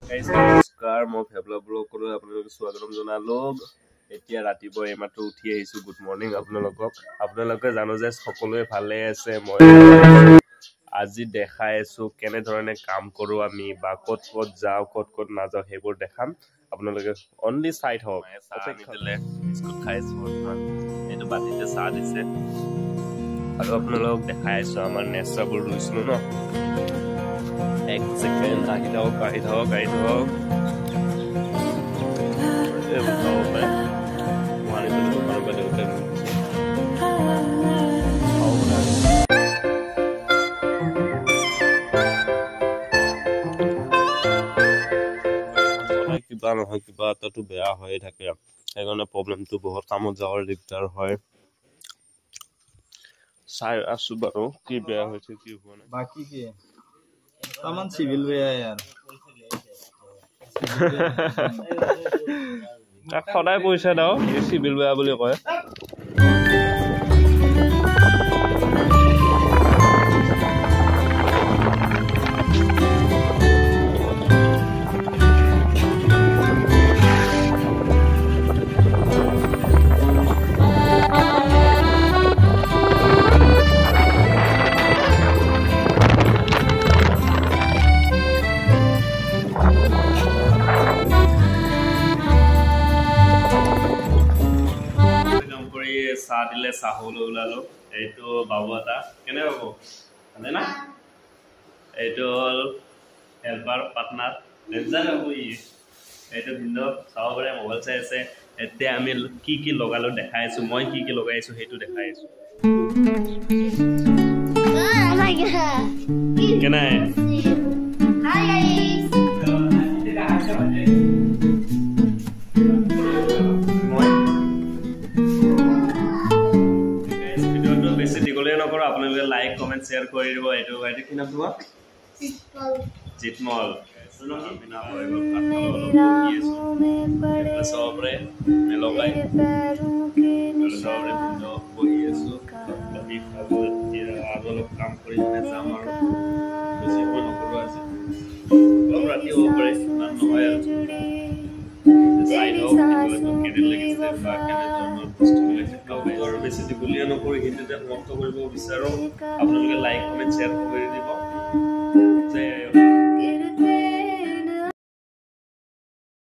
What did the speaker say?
guys নমস্কাৰ মই ফেভলা ব্লগলৈ আপোনালোকক স্বাগতম জনালো এতিয়া ৰাতিপুৱা এইমাত্ৰ উঠি আহিছো গুড মৰ্নিং আপোনালোকে জানো যে সকলোৱে ভালে আছে মই আজি দেখাই আছো কেনে ধৰণে কাম কৰো আমি বা কত যাও কত নাযাও সেইবোৰ দেখাম আপোনালোকে অনলি চাই থাকক অপেক্ষালে বিস্কুট খাইছো এইটো বাতিতে চাহ দিছে আৰু আপোনালোকক দেখাই আছো আমাৰ নেচাবোৰ লৈছিলো ন এক সেকেন্ড আহি থাকক কিবা নহয় কিবা এটাতো বেয়া হৈ থাকে সেইকাৰণে প্ৰব্লেমটো বহুত কামত যাওয়াৰ দিগদাৰ হয় চাই আছো বাৰু কি বেয়া হৈছে কি হোৱা নাই बाकी के सामान सिविल वे है यार তাক সদায় পইচা দাও এই সিভিল বেয়া বুলি কয় চাহ দিলে চাহলৈ ওলালো এইটো বাবু এটা কেনে বাবু ভালে না এইটো হ'ল হেল্পাৰ পাৰ্টনাৰ ৰেঞ্জাৰ বাবু এইটো ভিন্ন চাব পাৰে মোবাইল চাই আছে এতিয়া আমি কি লগালো দেখাই আছো মই কি লগাই আছো সেইটো দেখাই আছো কেনে আপোনালোকে লাইক কমেন্ট শেয়ার কৰি দিব এইটো বাইতে কি নাম তোমাক জিতমল বিনা হৈ গল সবৰে মেলগাই সবৰে বিন্দু বহি আছো আমি খাবো আগলৈ কাম কৰি যাম আৰু বেছি কোন নকৰো আছে ৰাতি হ'ব পাৰে ইমান নহয় আৰু চাই লওক কেনে লাগিছে বা কেনে ধৰণৰ বস্তু লাগিছে আৰু বেছি দীঘলীয়া নকৰি হিন্দীতে সমাপ্ত কৰিব বিচাৰো আপোনালোকে লাইক কমেন্ট শ্বেয়াৰ কৰি দিব